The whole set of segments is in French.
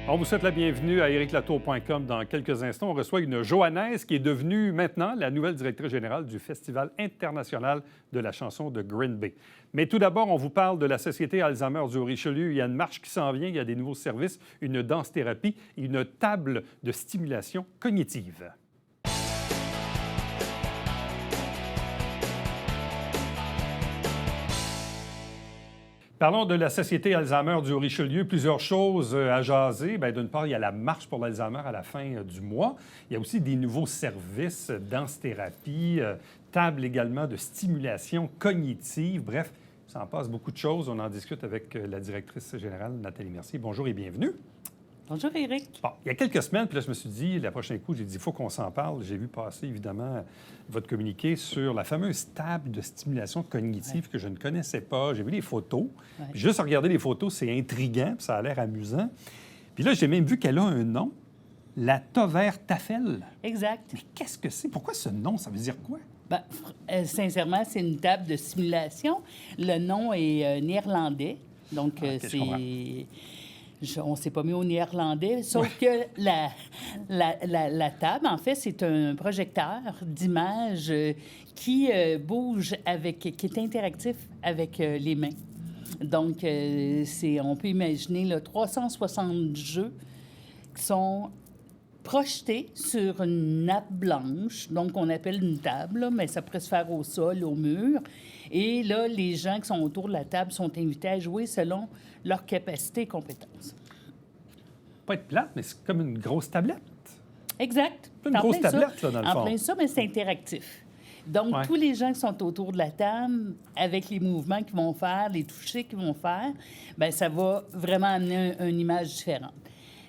On vous souhaite la bienvenue à ericlatour.com. Dans quelques instants, on reçoit une Johannaise qui est devenue maintenant la nouvelle directrice générale du Festival international de la chanson de Green Bay. Mais tout d'abord, on vous parle de la Société Alzheimer du Richelieu. Il y a une marche qui s'en vient, il y a des nouveaux services, une danse-thérapie et une table de stimulation cognitive. Parlons de la Société Alzheimer du Richelieu. Plusieurs choses à jaser. Bien, d'une part, il y a la marche pour l'Alzheimer à la fin du mois. Il y a aussi des nouveaux services, danse-thérapie, table également de stimulation cognitive. Bref, ça en passe beaucoup de choses. On en discute avec la directrice générale, Nathalie Mercier. Bonjour et bienvenue. Bonjour, Éric. Bon, il y a quelques semaines, puis là, je me suis dit, le prochain coup, j'ai dit, il faut qu'on s'en parle. J'ai vu passer, évidemment, votre communiqué sur la fameuse table de stimulation cognitive que je ne connaissais pas. J'ai vu les photos. Puis juste regarder les photos, c'est intriguant, puis ça a l'air amusant. Puis là, j'ai même vu qu'elle a un nom, la Tover-Tafel. Exact. Mais qu'est-ce que c'est? Pourquoi ce nom? Ça veut dire quoi? Bien, sincèrement, c'est une table de stimulation. Le nom est néerlandais. Donc, c'est... On ne s'est pas mis au néerlandais, sauf que la table, en fait, c'est un projecteur d'images qui bouge qui est interactif avec les mains. Donc, on peut imaginer là, 360 jeux qui sont projetés sur une nappe blanche, donc on appelle une table, là, mais ça pourrait se faire au sol, au mur. Et là, les gens qui sont autour de la table sont invités à jouer selon leur capacité et compétences. Pas être plate, mais c'est comme une grosse tablette. Exact. Une grosse tablette, là, dans le fond. En plein ça, mais c'est interactif. Donc, tous les gens qui sont autour de la table, avec les mouvements qu'ils vont faire, les touchés qu'ils vont faire, bien, ça va vraiment amener une image différente.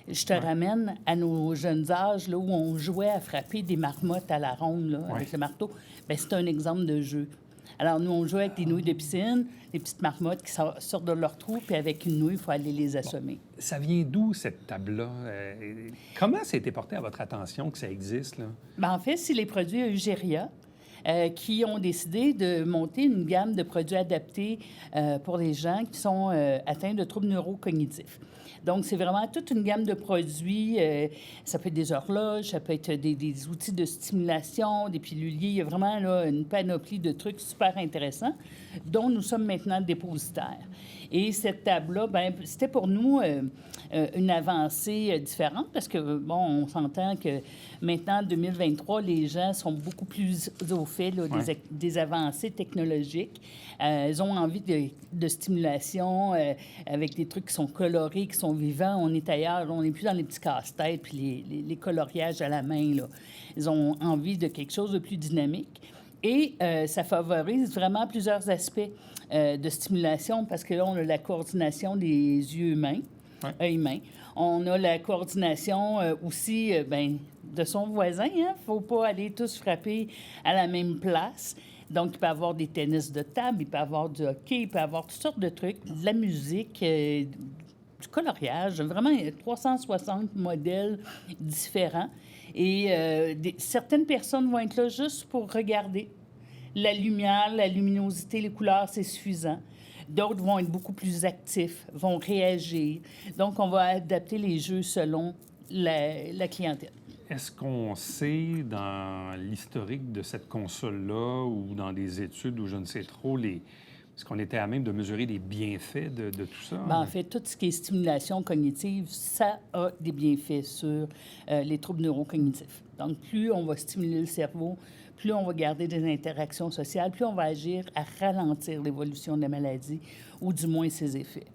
Je te ramène à nos jeunes âges, là, où on jouait à frapper des marmottes à la ronde, là, avec le marteau. Bien, c'est un exemple de jeu. Alors, nous, on jouait avec des nouilles de piscine, des petites marmottes qui sortent de leur trou, puis avec une nouille, il faut aller les assommer. Bon. Ça vient d'où, cette table-là? Comment ça a été porté à votre attention que ça existe, là? Bien, en fait, c'est les produits Eugéria qui ont décidé de monter une gamme de produits adaptés pour les gens qui sont atteints de troubles neurocognitifs. Donc, c'est vraiment toute une gamme de produits. Ça peut être des horloges, ça peut être des outils de stimulation, des piluliers. Il y a vraiment là, une panoplie de trucs super intéressants dont nous sommes maintenant dépositaires. Et cette table-là, bien, c'était pour nous une avancée différente parce que, bon, on s'entend que maintenant, en 2023, les gens sont beaucoup plus au fait là, des avancées technologiques. Ils ont envie de stimulation avec des trucs qui sont colorés, qui sont vivants. On est ailleurs. Là, on n'est plus dans les petits casse-têtes puis les coloriages à la main, là. Ils ont envie de quelque chose de plus dynamique. Et ça favorise vraiment plusieurs aspects de stimulation parce que là, on a la coordination des yeux humains, œil-main. On a la coordination aussi de son voisin. Il ne faut pas aller tous frapper à la même place. Donc, il peut y avoir des tennis de table, il peut y avoir du hockey, il peut y avoir toutes sortes de trucs, de la musique, du coloriage, vraiment 360 modèles différents. Et certaines personnes vont être là juste pour regarder. La lumière, la luminosité, les couleurs, c'est suffisant. D'autres vont être beaucoup plus actifs, vont réagir. Donc, on va adapter les jeux selon la clientèle. Est-ce qu'on sait, dans l'historique de cette console-là ou dans des études ou je ne sais trop, est-ce qu'on était à même de mesurer les bienfaits de tout ça? Bien, en fait, tout ce qui est stimulation cognitive, ça a des bienfaits sur les troubles neurocognitifs. Donc, plus on va stimuler le cerveau, plus on va garder des interactions sociales, plus on va agir à ralentir l'évolution de la maladie ou du moins ses effets.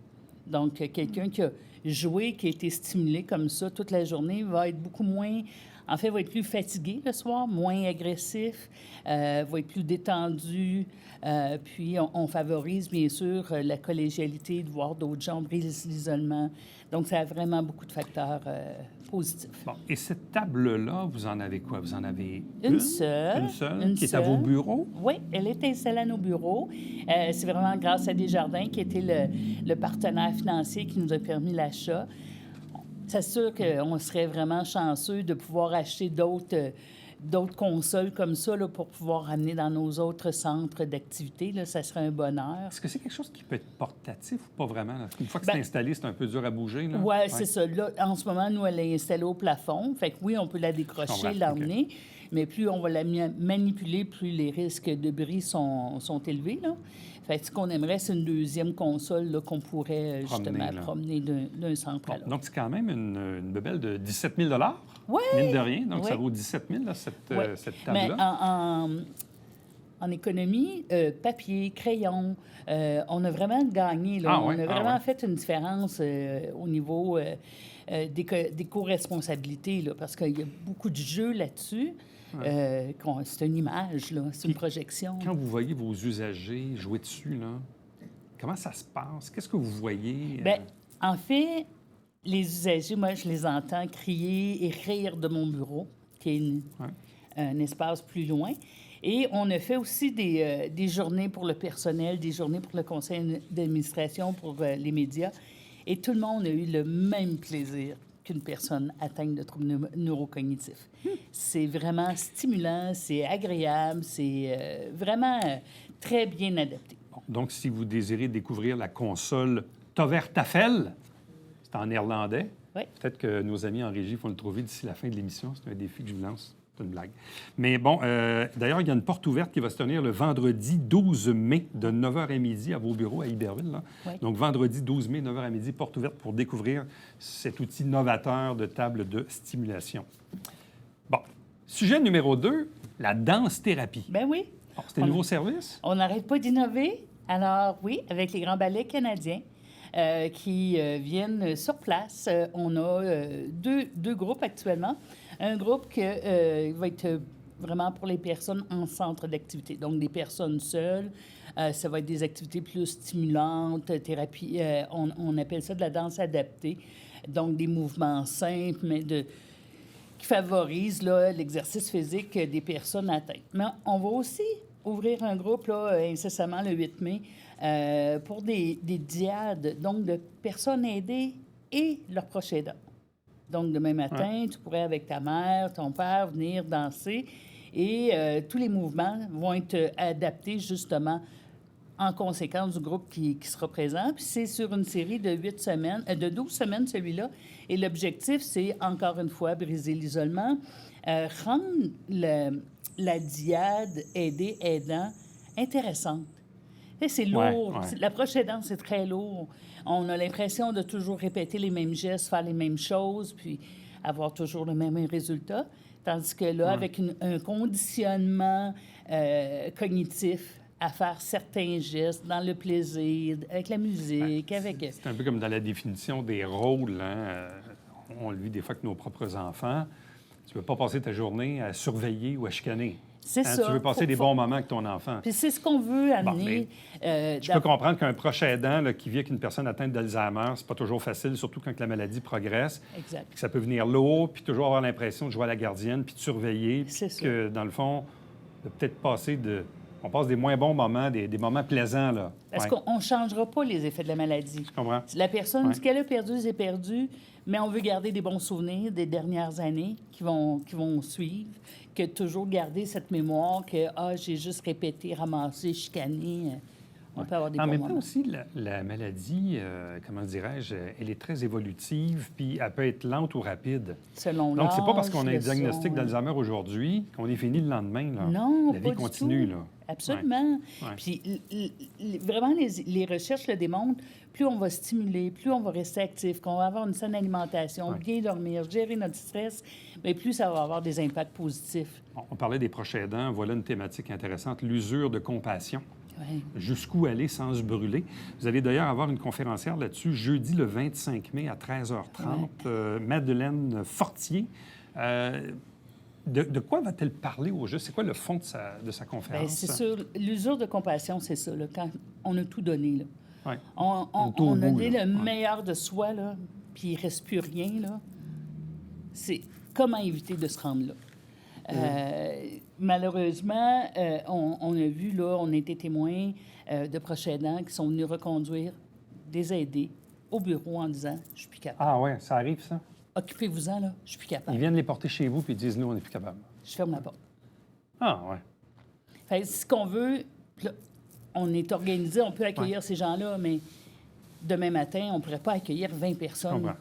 Donc, quelqu'un qui a joué, qui a été stimulé comme ça toute la journée, va être beaucoup moins... En fait, va être plus fatigué le soir, moins agressif, va être plus détendu. Puis, on favorise, bien sûr, la collégialité, de voir d'autres gens, briser l'isolement. Donc, ça a vraiment beaucoup de facteurs positifs. Bon. Et cette table-là, vous en avez quoi? Vous en avez une seule. Une seule, qui est à vos bureaux? Oui, elle est installée à nos bureaux. C'est vraiment grâce à Desjardins, qui était le partenaire financier qui nous a permis l'achat. C'est sûr qu'on serait vraiment chanceux de pouvoir acheter d'autres d'autres consoles comme ça là, pour pouvoir ramener dans nos autres centres d'activité, là, ça serait un bonheur. Est-ce que c'est quelque chose qui peut être portatif ou pas vraiment? Là? Une fois que Ben, c'est installé, c'est un peu dur à bouger. Là? Oui, c'est ça. Là, en ce moment, nous, elle est installée au plafond. Fait que oui, on peut la Je décrocher, comprends. l'emmener, mais plus on va la manipuler, plus les risques de bris sont élevés. Là. Fait que ce qu'on aimerait, c'est une deuxième console là, qu'on pourrait justement là. promener d'un centre à l'autre. Donc, c'est quand même une bebelle de 17 000 Oui! mine de rien. Donc, Oui. ça vaut 17 000 là, cette Mais table-là. en économie, papier, crayon, on a vraiment gagné. Là. On a vraiment fait une différence au niveau des co-responsabilités, là, parce qu'il y a beaucoup de jeux là-dessus. C'est une image, là, c'est une projection. Quand vous voyez vos usagers jouer dessus, là, comment ça se passe? Qu'est-ce que vous voyez? Bien, en fait, les usagers, moi, je les entends crier et rire de mon bureau, qui est un espace plus loin. Et on a fait aussi des journées pour le personnel, des journées pour le conseil d'administration, pour les médias. Et tout le monde a eu le même plaisir qu'une personne atteinte de troubles neurocognitifs. C'est vraiment stimulant, c'est agréable, c'est vraiment très bien adapté. Donc, si vous désirez découvrir la console Tovertafel, c'est en néerlandais. Oui. Peut-être que nos amis en régie vont le trouver d'ici la fin de l'émission. C'est un défi que je vous lance. C'est une blague. Mais bon, d'ailleurs, il y a une porte ouverte qui va se tenir le vendredi 12 mai de 9h à midi à vos bureaux à Iberville. Là. Oui. Donc, vendredi 12 mai, 9h à midi, porte ouverte pour découvrir cet outil novateur de table de stimulation. Bon, sujet numéro 2, la danse-thérapie. Ben oui. Bon, c'est un nouveau service? On n'arrête pas d'innover. Alors oui, avec les grands ballets canadiens qui viennent sur place, on a deux groupes actuellement. Un groupe qui va être vraiment pour les personnes en centre d'activité, donc des personnes seules. Ça va être des activités plus stimulantes, thérapie. On appelle ça de la danse adaptée, donc des mouvements simples, mais qui favorisent là, l'exercice physique des personnes atteintes. Mais on va aussi ouvrir un groupe là, incessamment le 8 mai pour des diades, donc de personnes aidées et leurs proches aidants. Donc, demain matin, tu pourrais, avec ta mère, ton père, venir danser et tous les mouvements vont être adaptés justement en conséquence du groupe qui sera présent. Puis c'est sur une série de 8 semaines, de 12 semaines, celui-là. Et l'objectif, c'est, encore une fois, briser l'isolement, rendre la diade aidant intéressante. Et c'est lourd. Ouais. L'approche aidante, c'est très lourd. On a l'impression de toujours répéter les mêmes gestes, faire les mêmes choses, puis avoir toujours le même résultat. Tandis que là, avec un conditionnement cognitif à faire certains gestes dans le plaisir, avec la musique, avec... C'est un peu comme dans la définition des rôles. Hein? On le vit des fois avec nos propres enfants. Tu ne veux pas passer ta journée à surveiller ou à chicaner. C'est ça. Tu veux passer des bons moments avec ton enfant. Puis c'est ce qu'on veut amener. Je peux comprendre qu'un proche aidant là, qui vit avec une personne atteinte d'Alzheimer, c'est pas toujours facile, surtout quand la maladie progresse. Exact. Puis ça peut venir lourd, puis toujours avoir l'impression de jouer à la gardienne, puis de surveiller. C'est puis que, dans le fond, de peut-être passer de... On passe des moins bons moments, des moments plaisants, là. Parce qu'on ne changera pas les effets de la maladie. Je comprends. La personne, ce qu'elle a perdu, c'est perdu, mais on veut garder des bons souvenirs des dernières années qui vont suivre, que toujours garder cette mémoire que, j'ai juste répété, ramassé, chicané. On peut avoir des bons En même moments. temps aussi, la maladie, comment dirais-je, elle est très évolutive, puis elle peut être lente ou rapide. Selon Donc, c'est pas parce l'âge, qu'on a un le diagnostic son, d'Alzheimer aujourd'hui qu'on est fini le lendemain. Là. Non, la pas vie du continue, tout. là. Absolument. Ouais. Puis vraiment, les recherches le démontrent. Plus on va stimuler, plus on va rester actif, qu'on va avoir une saine alimentation, bien dormir, gérer notre stress, bien, plus ça va avoir des impacts positifs. Bon, on parlait des proches aidants. Voilà une thématique intéressante, l'usure de compassion. Ouais. Jusqu'où aller sans se brûler. Vous allez d'ailleurs avoir une conférencière là-dessus jeudi le 25 mai à 13h30. Madeleine Fortier. De quoi va-t-elle parler au juste? C'est quoi le fond de sa conférence? Bien, c'est sûr, l'usure de compassion, c'est ça, là, quand on a tout donné. Là. Ouais. On a donné le meilleur de soi, là, puis il ne reste plus rien. Là. C'est comment éviter de se rendre là. Malheureusement, on a vu, là, on a été témoins de proches aidants qui sont venus reconduire des aidés au bureau en disant « je suis plus capable ». Ah ouais, ça arrive, ça? occupez-vous-en, là, je suis plus Ils capable. viennent les porter chez vous puis ils disent, nous, on n'est plus capable. Je ferme la porte. Ah, ouais. Fait que ce qu'on veut, là, on est organisé, on peut accueillir ces gens-là, mais demain matin, on ne pourrait pas accueillir 20 Je personnes comprends.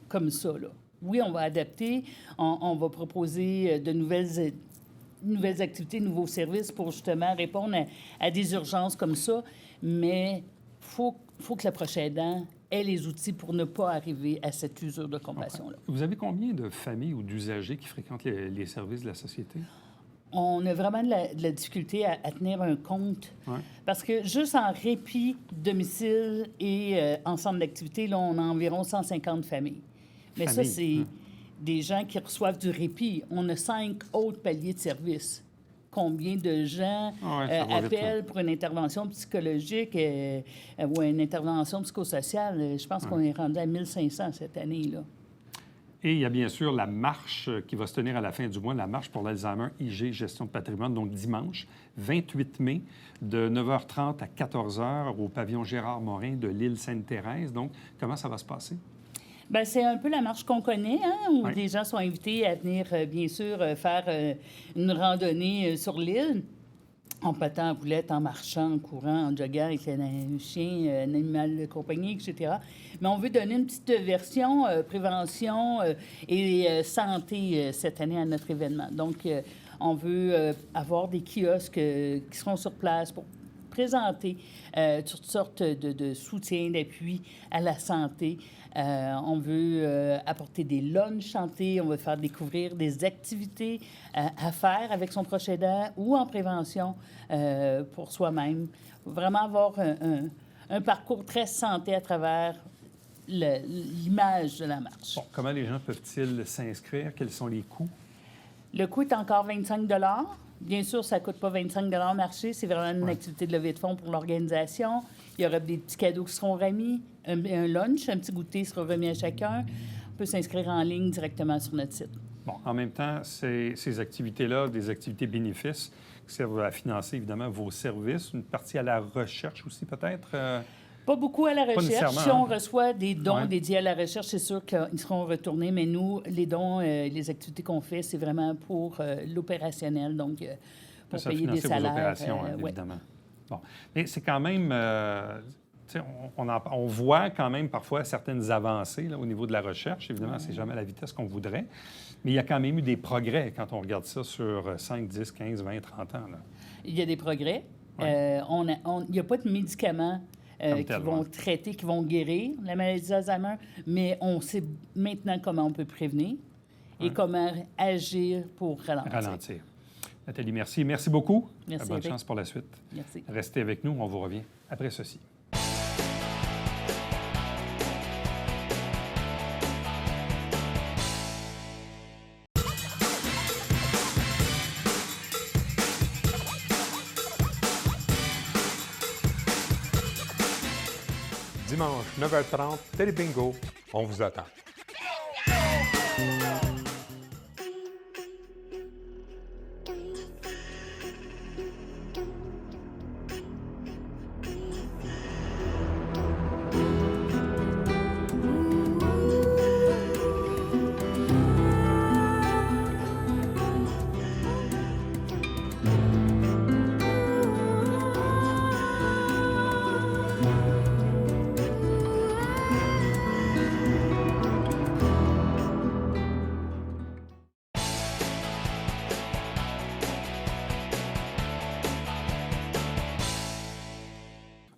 comme ça, là. Oui, on va adapter, on va proposer de nouvelles activités, nouveaux services pour justement répondre à des urgences comme ça, mais faut que le prochain aidant ait les outils pour ne pas arriver à cette usure de compassion-là. Vous avez combien de familles ou d'usagers qui fréquentent les services de la société? On a vraiment de la difficulté à tenir un compte. Ouais. Parce que juste en répit, domicile et en centre d'activité, là, on a environ 150 familles. Mais ça, c'est des gens qui reçoivent du répit. On a 5 autres paliers de services. Combien de gens Ah ouais, ça va vite, appellent pour une intervention psychologique ou une intervention psychosociale? Je pense qu'on est rendu à 1500 cette année-là. Et il y a bien sûr la marche qui va se tenir à la fin du mois, la marche pour l'Alzheimer IG Gestion de patrimoine, donc dimanche 28 mai de 9h30 à 14h au pavillon Gérard Morin de l'île Sainte-Thérèse. Donc, comment ça va se passer? Bien, c'est un peu la marche qu'on connaît, hein, où Oui. les gens sont invités à venir, bien sûr, faire une randonnée sur l'île, en patin à boulette, en marchant, en courant, en joguant avec un chien, un animal de compagnie, etc. Mais on veut donner une petite version prévention et santé cette année à notre événement. Donc, on veut avoir des kiosques qui seront sur place pour présenter toutes sortes de soutiens, d'appui à la santé. On veut apporter des lunchs santé, on veut faire découvrir des activités à faire avec son proche aidant ou en prévention pour soi-même. Vraiment avoir un parcours très santé à travers l'image de la marche. Bon, comment les gens peuvent-ils s'inscrire? Quels sont les coûts? Le coût est encore 25 Bien sûr, ça ne coûte pas 25 marché. C'est vraiment une activité de levée de fonds pour l'organisation. Il y aura des petits cadeaux qui seront remis, un lunch, un petit goûter sera remis à chacun. On peut s'inscrire en ligne directement sur notre site. Bon, en même temps, ces activités-là, des activités bénéfices qui servent à financer, évidemment, vos services, une partie à la recherche aussi, peut-être? Pas beaucoup à la recherche. nécessairement, Si on hein? reçoit des dons Ouais. dédiés à la recherche, c'est sûr qu'ils seront retournés. Mais nous, les dons, les activités qu'on fait, c'est vraiment pour l'opérationnel, donc pour Ça, payer des financer vos salaires. opérations, ouais. évidemment. Bon. Mais c'est quand même... tu sais, on voit quand même parfois certaines avancées là, au niveau de la recherche. Évidemment, c'est jamais à la vitesse qu'on voudrait. Mais il y a quand même eu des progrès quand on regarde ça sur 5, 10, 15, 20, 30 ans. Là. Il y a des progrès. Ouais. Il n'y a pas de médicaments Comme qui tel, vont ouais. traiter, qui vont guérir la maladie d'Alzheimer, mais on sait maintenant comment on peut prévenir et comment agir pour ralentir. Nathalie, merci. Merci beaucoup. Merci, Bonne Eric. chance pour la suite. Merci. Restez avec nous. On vous revient après ceci. Dimanche, 9h30, Télé Bingo, on vous attend.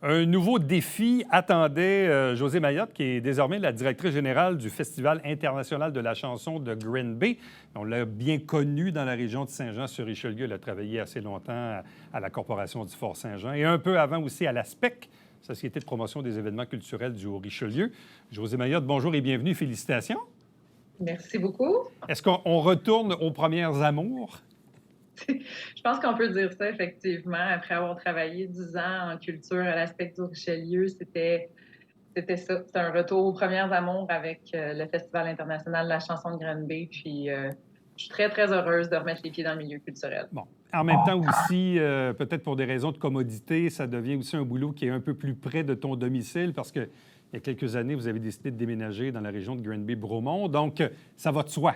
Un nouveau défi attendait Josée Mayotte, qui est désormais la directrice générale du Festival international de la chanson de Green Bay. On l'a bien connue dans la région de Saint-Jean-sur-Richelieu. Elle a travaillé assez longtemps à la Corporation du Fort-Saint-Jean et un peu avant aussi à la SPEC, Société de promotion des événements culturels du Haut-Richelieu. Josée Mayotte, bonjour et bienvenue. Félicitations. Merci beaucoup. Est-ce qu'on retourne aux premières amours? Je pense qu'on peut dire ça, effectivement. Après avoir travaillé 10 ans en culture à l'Aspect du Richelieu, c'était ça. C'était un retour aux premières amours avec le Festival international de la chanson de Green Bay. Puis, je suis très, très heureuse de remettre les pieds dans le milieu culturel. Bon. En même temps aussi, peut-être pour des raisons de commodité, ça devient aussi un boulot qui est un peu plus près de ton domicile parce qu'il il y a quelques années, vous avez décidé de déménager dans la région de Granby-Bromont. Donc, ça va de soi.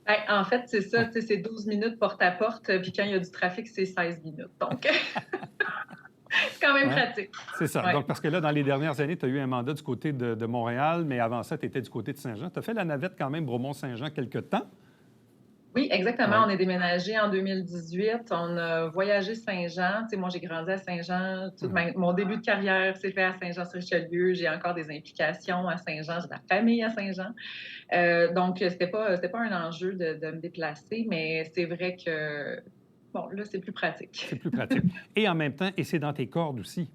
Ben, en fait, c'est ça, c'est 12 minutes porte à porte, puis quand il y a du trafic, c'est 16 minutes. Donc, c'est quand même pratique. C'est ça. Ouais. Donc, parce que là, dans les dernières années, tu as eu un mandat du côté de Montréal, mais avant ça, tu étais du côté de Saint-Jean. Tu as fait la navette quand même Bromont-Saint-Jean quelque temps. Oui, exactement. Ouais. On est déménagé en 2018. On a voyagé Saint-Jean. Tu sais, moi, j'ai grandi à Saint-Jean. Mon début de carrière s'est fait à Saint-Jean-sur-Richelieu. J'ai encore des implications à Saint-Jean. J'ai de la famille à Saint-Jean. Donc, c'était pas un enjeu de me déplacer, mais c'est vrai que, bon, là, c'est plus pratique. C'est plus pratique. Et en même temps, et c'est dans tes cordes aussi.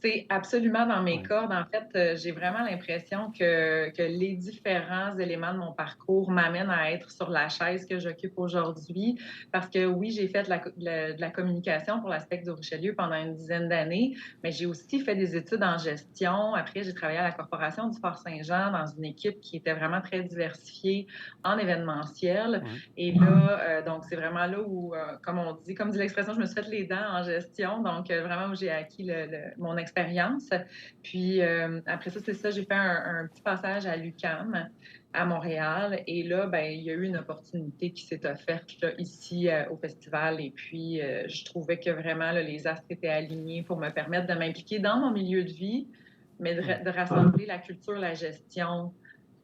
C'est absolument dans mes cordes. En fait, j'ai vraiment l'impression que les différents éléments de mon parcours m'amènent à être sur la chaise que j'occupe aujourd'hui. Parce que oui, j'ai fait de la communication pour l'aspect du Richelieu pendant une dizaine d'années, mais j'ai aussi fait des études en gestion. Après, j'ai travaillé à la Corporation du Fort-Saint-Jean dans une équipe qui était vraiment très diversifiée en événementiel. Et là, donc, c'est vraiment là où, comme dit l'expression, je me suis fait les dents en gestion. Donc, vraiment où j'ai acquis mon expérience. Puis après ça, c'est ça, j'ai fait un petit passage à l'UQAM, à Montréal. Et là, ben, il y a eu une opportunité qui s'est offerte là, ici au festival. Et puis, je trouvais que vraiment là, les astres étaient alignés pour me permettre de m'impliquer dans mon milieu de vie, mais de rassembler la culture, la gestion.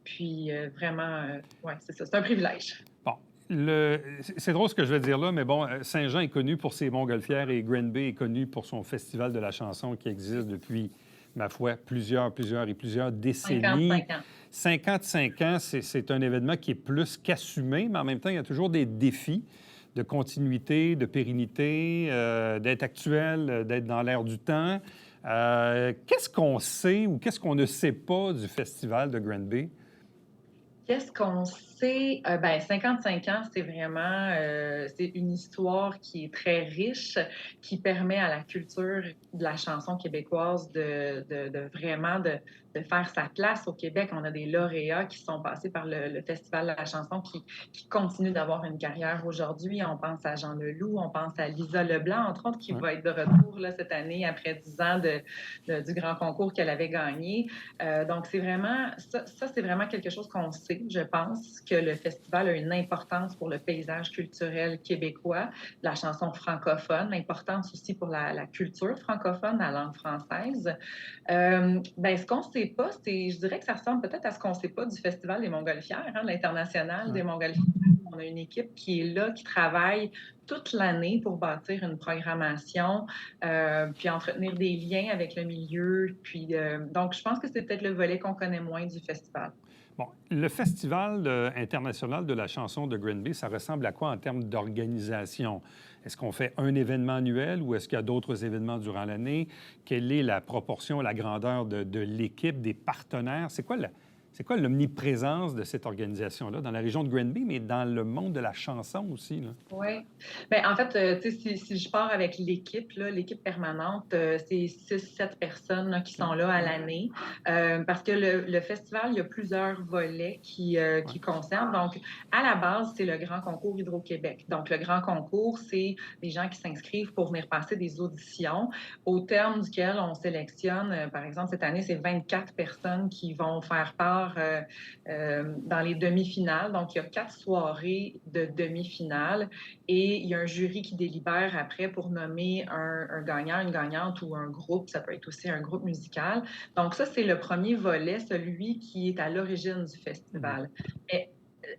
Puis vraiment, ouais, c'est ça, c'est un privilège. Bon. C'est drôle ce que je vais dire là, mais bon, Saint-Jean est connu pour ses montgolfières et Granby est connu pour son festival de la chanson qui existe depuis, ma foi, plusieurs décennies. 55 ans. 55 ans, c'est un événement qui est plus qu'assumé, mais en même temps, il y a toujours des défis de continuité, de pérennité, d'être actuel, d'être dans l'air du temps. Qu'est-ce qu'on sait ou qu'est-ce qu'on ne sait pas du festival de Granby? Qu'est-ce qu'on sait? Ben, 55 ans, c'est vraiment c'est une histoire qui est très riche, qui permet à la culture de la chanson québécoise de vraiment de faire sa place au Québec. On a des lauréats qui sont passés par le Festival de la chanson qui continuent d'avoir une carrière aujourd'hui. On pense à Jean Leloup, on pense à Lisa Leblanc, entre autres, qui va être de retour là, cette année après 10 ans du grand concours qu'elle avait gagné. Donc, c'est vraiment, ça c'est vraiment quelque chose qu'on sait. Je pense que le festival a une importance pour le paysage culturel québécois, la chanson francophone, l'importance aussi pour la culture francophone, la langue française. Ben, ce qu'on ne sait pas, je dirais que ça ressemble peut-être à ce qu'on ne sait pas du Festival des Montgolfières, l'International des Montgolfières. On a une équipe qui est là, qui travaille toute l'année pour bâtir une programmation, puis entretenir des liens avec le milieu. Puis, donc, je pense que c'est peut-être le volet qu'on connaît moins du festival. Bon, le Festival international de la chanson de Granby, ça ressemble à quoi en termes d'organisation? Est-ce qu'on fait un événement annuel ou est-ce qu'il y a d'autres événements durant l'année? Quelle est la proportion, la grandeur de l'équipe, des partenaires? C'est quoi l'omniprésence de cette organisation-là dans la région de Granby, mais dans le monde de la chanson aussi? Oui. Bien, en fait, si je pars avec l'équipe permanente, c'est 6-7 personnes là, qui sont là à l'année. Parce que le festival, il y a plusieurs volets qui concernent. Donc, à la base, c'est le Grand Concours Hydro-Québec. Donc, le Grand Concours, c'est des gens qui s'inscrivent pour venir passer des auditions, au terme duquel on sélectionne, par exemple, cette année, c'est 24 personnes qui vont faire part dans les demi-finales. Donc, il y a 4 soirées de demi-finales et il y a un jury qui délibère après pour nommer un gagnant, une gagnante ou un groupe. Ça peut être aussi un groupe musical. Donc, ça, c'est le premier volet, celui qui est à l'origine du festival. Mais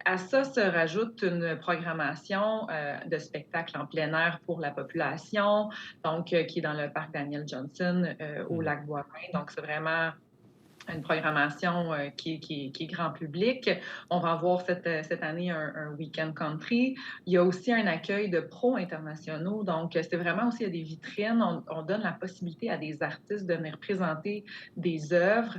à ça se rajoute une programmation de spectacles en plein air pour la population, donc qui est dans le parc Daniel Johnson au lac Boivin. Donc, c'est vraiment une programmation qui est grand public. On va avoir cette année un week-end country. Il y a aussi un accueil de pros internationaux. Donc, c'est vraiment aussi, il y a des vitrines. On donne la possibilité à des artistes de venir présenter des œuvres,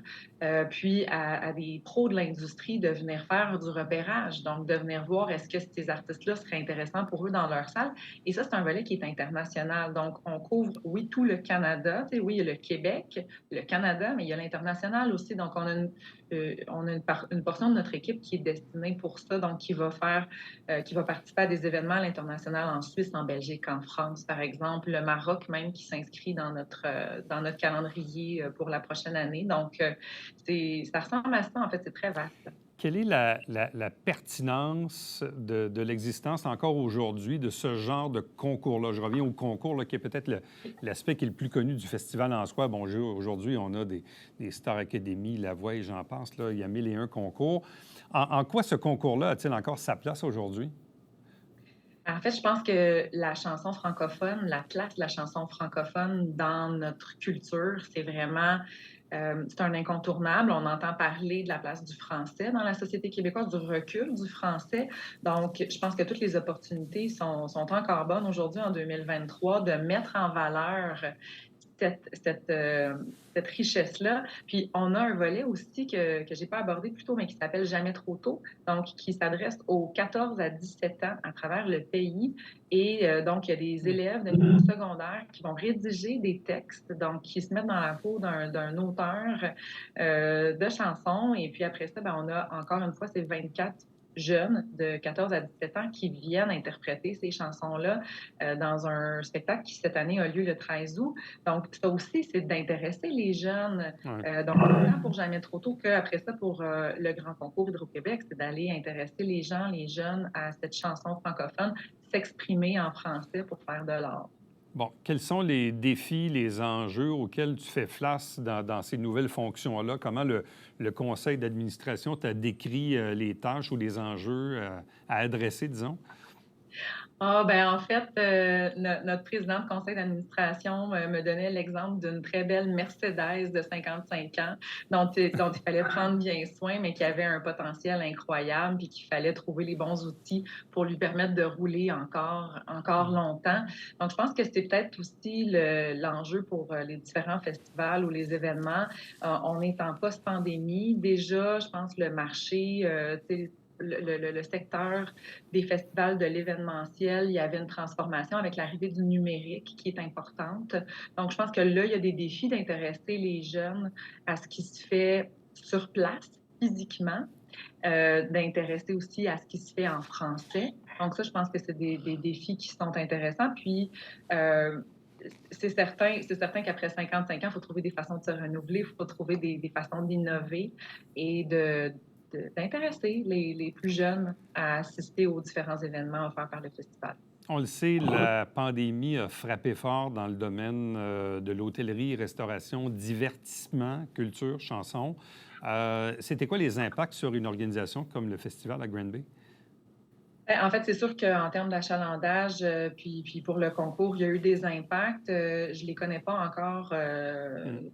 puis à des pros de l'industrie de venir faire du repérage. Donc, de venir voir est-ce que ces artistes-là seraient intéressants pour eux dans leur salle. Et ça, c'est un volet qui est international. Donc, on couvre, oui, tout le Canada. Oui, il y a le Québec, le Canada, mais il y a l'international aussi. aussi. Donc, on a une portion de notre équipe qui est destinée pour ça, donc qui va participer à des événements à l'international en Suisse, en Belgique, en France, par exemple, le Maroc même qui s'inscrit dans notre calendrier pour la prochaine année. Donc, ça ressemble à ça, en fait, c'est très vaste. Quelle est la pertinence de l'existence encore aujourd'hui de ce genre de concours-là? Je reviens au concours là, qui est peut-être l'aspect qui est le plus connu du festival en soi. Bon, aujourd'hui, on a des Star Academy, La Voix et j'en passe. Là, il y a 1001 concours. En quoi ce concours-là a-t-il encore sa place aujourd'hui? En fait, je pense que la chanson francophone, la place de la chanson francophone dans notre culture, c'est vraiment... c'est un incontournable. On entend parler de la place du français dans la société québécoise, du recul du français. Donc, je pense que toutes les opportunités sont encore bonnes aujourd'hui, en 2023, de mettre en valeur cette richesse-là. Puis, on a un volet aussi que je n'ai pas abordé plus tôt, mais qui s'appelle Jamais trop tôt, donc qui s'adresse aux 14 à 17 ans à travers le pays. Et donc, il y a des élèves de niveau secondaire qui vont rédiger des textes, donc qui se mettent dans la peau d'un auteur de chansons. Et puis après ça, on a encore une fois ces 24 jeunes de 14 à 17 ans qui viennent interpréter ces chansons-là dans un spectacle qui, cette année, a lieu le 13 août. Donc, ça aussi, c'est d'intéresser les jeunes. Donc, autant pour Jamais trop tôt qu'après ça, pour le Grand Concours Hydro-Québec, c'est d'aller intéresser les gens, les jeunes, à cette chanson francophone, s'exprimer en français pour faire de l'art. Bon, quels sont les défis, les enjeux auxquels tu fais face dans ces nouvelles fonctions-là? Comment le conseil d'administration t'a décrit les tâches ou les enjeux à adresser, disons? En fait, notre président de conseil d'administration me donnait l'exemple d'une très belle Mercedes de 55 ans dont il fallait prendre bien soin, mais qui avait un potentiel incroyable, puis qu'il fallait trouver les bons outils pour lui permettre de rouler encore longtemps. Donc, je pense que c'est peut-être aussi l'enjeu pour les différents festivals ou les événements. On est en post-pandémie. Déjà, je pense le marché, le secteur des festivals de l'événementiel, il y avait une transformation avec l'arrivée du numérique qui est importante. Donc, je pense que là, il y a des défis d'intéresser les jeunes à ce qui se fait sur place, physiquement, d'intéresser aussi à ce qui se fait en français. Donc, ça, je pense que c'est des défis qui sont intéressants. Puis, c'est certain qu'après 55 ans, il faut trouver des façons de se renouveler, il faut trouver des façons d'innover et d'intéresser les plus jeunes à assister aux différents événements offerts par le festival. On le sait, la pandémie a frappé fort dans le domaine de l'hôtellerie, restauration, divertissement, culture, chansons. C'était quoi les impacts sur une organisation comme le festival à Granby? En fait, c'est sûr qu'en termes d'achalandage, puis pour le concours, il y a eu des impacts. Je ne les connais pas encore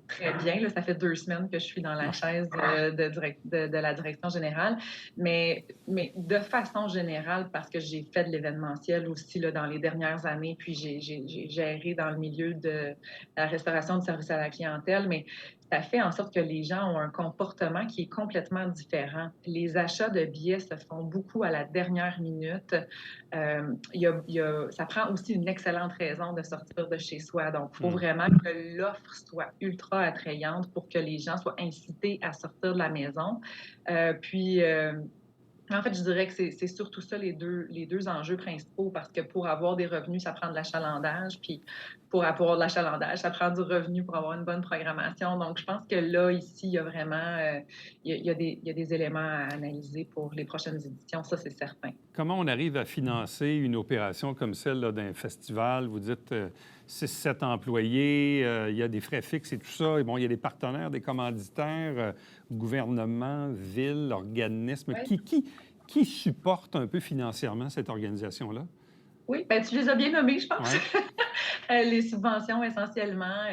très bien. Là, ça fait 2 semaines que je suis dans la chaise de la direction générale. Mais de façon générale, parce que j'ai fait de l'événementiel aussi là, dans les dernières années, puis j'ai géré dans le milieu de la restauration de service à la clientèle, mais ça fait en sorte que les gens ont un comportement qui est complètement différent. Les achats de billets se font beaucoup à la dernière minute. Ça prend aussi une excellente raison de sortir de chez soi. Donc, il faut vraiment que l'offre soit ultra attrayante pour que les gens soient incités à sortir de la maison. En fait, je dirais que c'est surtout ça les deux enjeux principaux, parce que pour avoir des revenus, ça prend de l'achalandage, puis pour avoir de l'achalandage, ça prend du revenu pour avoir une bonne programmation. Donc, je pense que là, ici, il y a vraiment il y a des éléments à analyser pour les prochaines éditions, ça, c'est certain. Comment on arrive à financer une opération comme celle là, d'un festival? Vous dites 6-7 employés, il y a des frais fixes et tout ça. Et bon, il y a des partenaires, des commanditaires, gouvernement, ville, organismes. Oui. Qui supporte un peu financièrement cette organisation-là? Oui, bien, tu les as bien nommés, je pense. Ouais. Les subventions, essentiellement,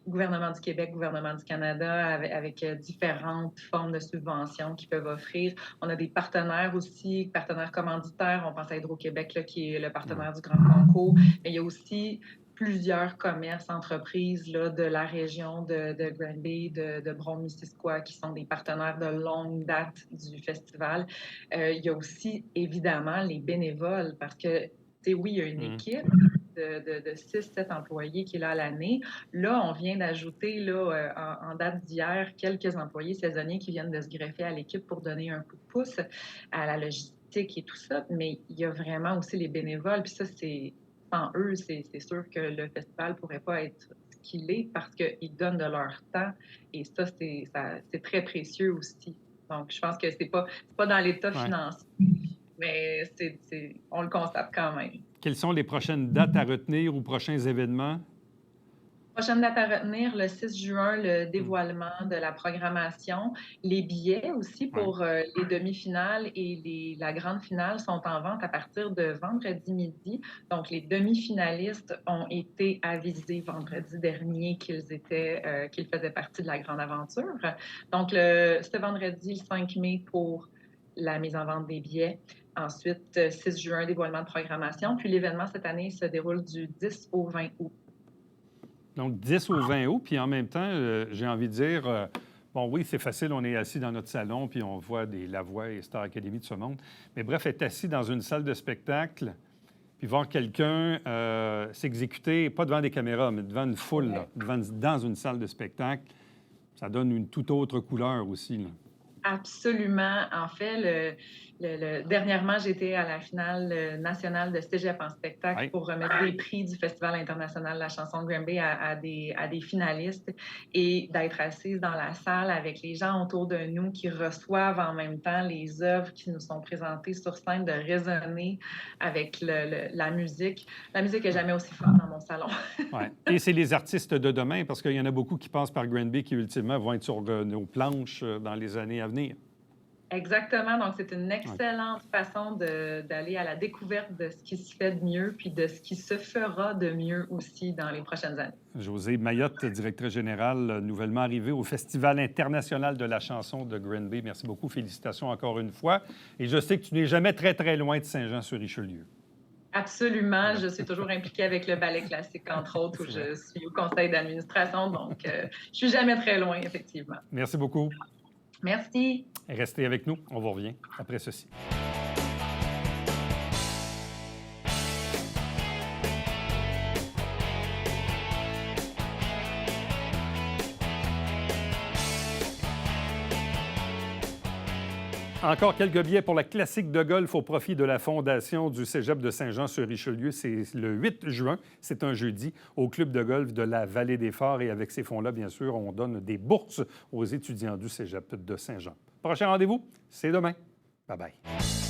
gouvernement du Québec, gouvernement du Canada, avec différentes formes de subventions qu'ils peuvent offrir. On a des partenaires aussi, partenaires commanditaires. On pense à Hydro-Québec, là, qui est le partenaire du Grand Concours. Mais il y a aussi plusieurs commerces, entreprises là, de la région de Granby, de Brome-Missisquoi, qui sont des partenaires de longue date du festival. Il y a aussi, évidemment, les bénévoles, parce que oui, il y a une équipe, de 6-7 employés qui est là à l'année. Là, on vient d'ajouter, là, en date d'hier, quelques employés saisonniers qui viennent de se greffer à l'équipe pour donner un coup de pouce à la logistique et tout ça. Mais il y a vraiment aussi les bénévoles. Puis ça, sans eux, c'est sûr que le festival ne pourrait pas être ce qu'il est parce qu'ils donnent de leur temps. Et ça, c'est très précieux aussi. Donc, je pense que c'est pas dans l'état financier, mais on le constate quand même. Quelles sont les prochaines dates à retenir ou prochains événements? Prochaine date à retenir, le 6 juin, le dévoilement de la programmation. Les billets aussi pour les demi-finales et la grande finale sont en vente à partir de vendredi midi. Donc, les demi-finalistes ont été avisés vendredi dernier qu'ils faisaient partie de la grande aventure. Donc, ce vendredi, le 5 mai, pour la mise en vente des billets. Ensuite, 6 juin, dévoilement de programmation. Puis l'événement cette année se déroule du 10 au 20 août. Donc, 10 au 20 août, puis en même temps, j'ai envie de dire, bon, oui, c'est facile, on est assis dans notre salon, puis on voit des Lavoie et Star Academy de ce monde. Mais bref, être assis dans une salle de spectacle, puis voir quelqu'un s'exécuter, pas devant des caméras, mais devant une foule, là, dans une salle de spectacle, ça donne une toute autre couleur aussi, là. Absolument. En fait, dernièrement, j'étais à la finale nationale de Cégep en spectacle pour remettre des prix du Festival international de la chanson de Granby à des finalistes et d'être assise dans la salle avec les gens autour de nous qui reçoivent en même temps les œuvres qui nous sont présentées sur scène, de résonner avec la musique. La musique n'est jamais aussi forte dans mon salon. Ouais. Et c'est les artistes de demain, parce qu'il y en a beaucoup qui passent par Granby qui, ultimement, vont être sur nos planches dans les années à venir. Exactement. Donc, c'est une excellente façon d'aller à la découverte de ce qui se fait de mieux puis de ce qui se fera de mieux aussi dans les prochaines années. Josée Mayotte, directrice générale, nouvellement arrivée au Festival international de la chanson de Granby. Merci beaucoup. Félicitations encore une fois. Et je sais que tu n'es jamais très, très loin de Saint-Jean-sur-Richelieu. Absolument. Je suis toujours impliquée avec le ballet classique, entre autres, où je suis au conseil d'administration. Donc, je suis jamais très loin, effectivement. Merci beaucoup. Merci. Restez avec nous. On vous revient après ceci. Encore quelques billets pour la classique de golf au profit de la Fondation du Cégep de Saint-Jean-sur-Richelieu. C'est le 8 juin, c'est un jeudi, au club de golf de la Vallée des Forts. Et avec ces fonds-là, bien sûr, on donne des bourses aux étudiants du Cégep de Saint-Jean. Prochain rendez-vous, c'est demain. Bye-bye.